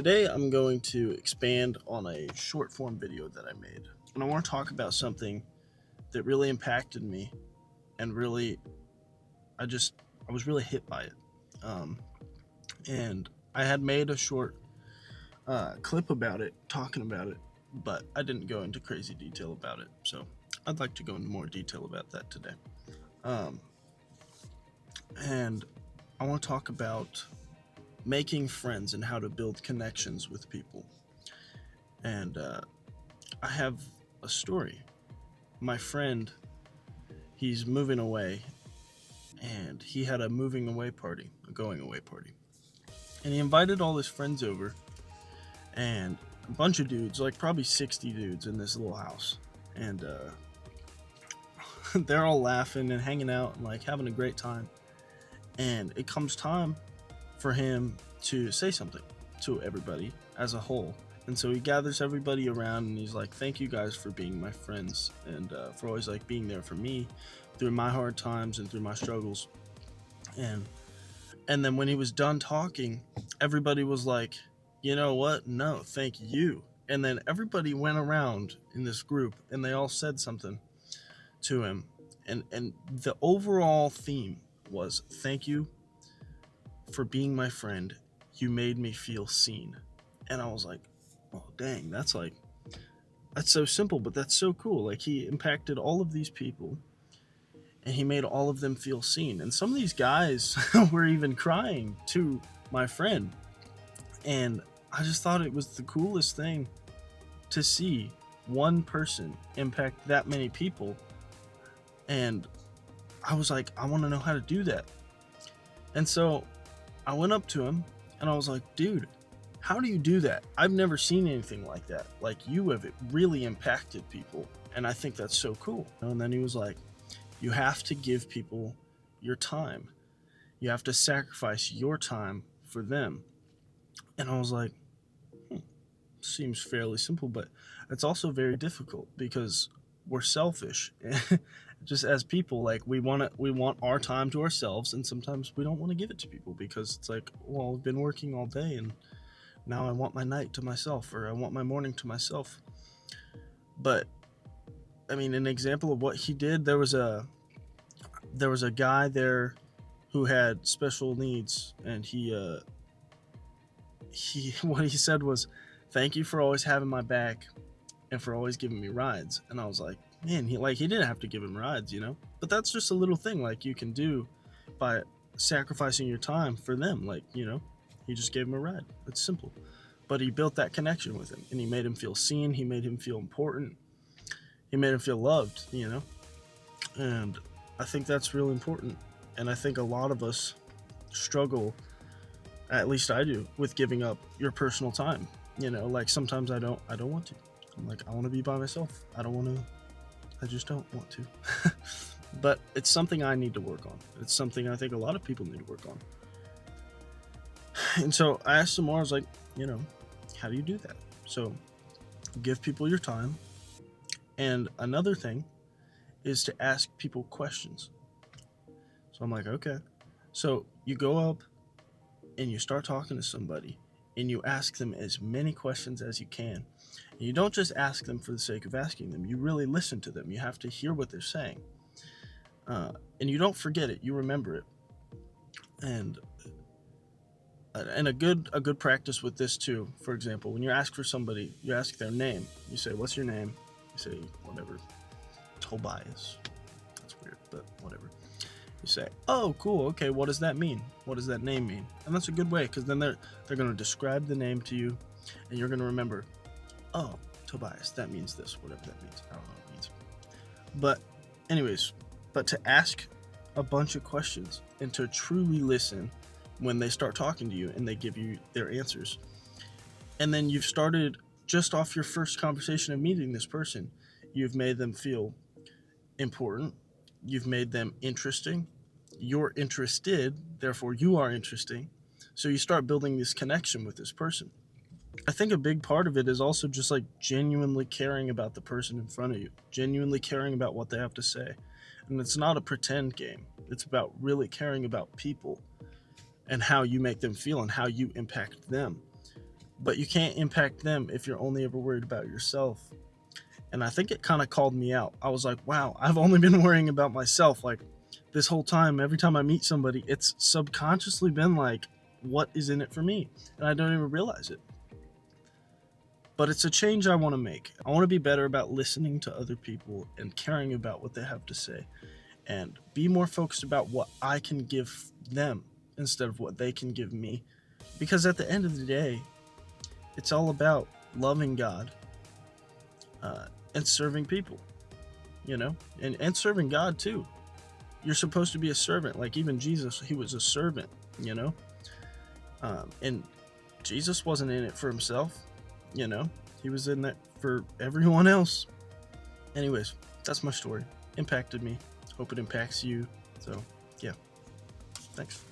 Today I'm going to expand on a short form video that I made. And I want to talk about something that really impacted me and really I just I was really hit by it. Um, and I had made a short clip about it, talking about it, but I didn't go into crazy detail about it. So I'd like to go into more detail about that today. Um, and I want to talk about making friends and how to build connections with people. And I have a story. My friend, he's moving away, and he had a moving away party, a going away party. And he invited all his friends over, and a bunch of dudes, like probably 60 dudes in this little house. And they're all laughing and hanging out and like having a great time. And it comes time for him to say something to everybody as a whole. And so he gathers everybody around and he's like, "Thank you guys for being my friends and for always like being there for me through my hard times and through my struggles." And and then when he was done talking, everybody was like, "You know what? No, thank you." And then everybody went around in this group and they all said something to him. And the overall theme was, "Thank you for being my friend. You made me feel seen." And I was like, "Oh, dang, that's so simple, but that's so cool." Like he impacted all of these people and he made all of them feel seen. And some of these guys were even crying to my friend. And I just thought it was the coolest thing to see one person impact that many people. And I was like, I want to know how to do that. And so I went up to him and I was like, "Dude, how do you do that? I've never seen anything like that. Like, you have really impacted people. And I think that's so cool." And then he was like, "You have to give people your time. You have to sacrifice your time for them." And I was like, seems fairly simple, but it's also very difficult because we're selfish. Just as people, like we want our time to ourselves, and sometimes we don't want to give it to people because it's like, well, I've been working all day and now I want my night to myself, or I want my morning to myself. But I mean, an example of what he did, there was a guy there who had special needs, and he what he said was, "Thank you for always having my back and for always giving me rides." And I was like, man, he didn't have to give him rides. But that's just a little thing like you can do by sacrificing your time for them. He just gave him a ride. It's simple. But he built that connection with him, and he made him feel seen. He made him feel important. He made him feel loved. And I think that's really important. And I think a lot of us struggle, at least I do, with giving up your personal time. Like sometimes I don't want to. I'm like, I want to be by myself. I just don't want to. But it's something I need to work on. It's something I think a lot of people need to work on. And so I asked him more. I was like, how do you do that? So give people your time. And another thing is to ask people questions. So I'm like, okay. So you go up and you start talking to somebody and you ask them as many questions as you can. And you don't just ask them for the sake of asking them. You really listen to them. You have to hear what they're saying. And you don't forget it. You remember it. And a good practice with this too. For example, when you ask for somebody, you ask their name. You say, "What's your name?" You say, whatever, Tobias. That's weird, but whatever. You say, "Oh, cool. Okay, what does that mean? What does that name mean?" And that's a good way, because then they're going to describe the name to you, and you're going to remember, "Oh, Tobias, that means this, whatever that means." I don't know what it means. But anyways, to ask a bunch of questions and to truly listen when they start talking to you and they give you their answers. And then you've started, just off your first conversation of meeting this person, you've made them feel important. You've made them interesting. You're interested, therefore you are interesting. So you start building this connection with this person. I think a big part of it is also just like genuinely caring about the person in front of you, genuinely caring about what they have to say. And it's not a pretend game. It's about really caring about people and how you make them feel and how you impact them. but you can't impact them if you're only ever worried about yourself. And I think it kind of called me out. I was like, wow, I've only been worrying about myself like this whole time. Every time I meet somebody, it's subconsciously been like, what is in it for me? And I don't even realize it. But it's a change I want to make. I want to be better about listening to other people and caring about what they have to say, and be more focused about what I can give them instead of what they can give me. Because at the end of the day, it's all about loving God, and serving people, and serving God too. You're supposed to be a servant. Like even Jesus, he was a servant, you know? And Jesus wasn't in it for himself, he was in that for everyone else. Anyways, that's my story. Impacted me. Hope it impacts you. So, yeah. Thanks.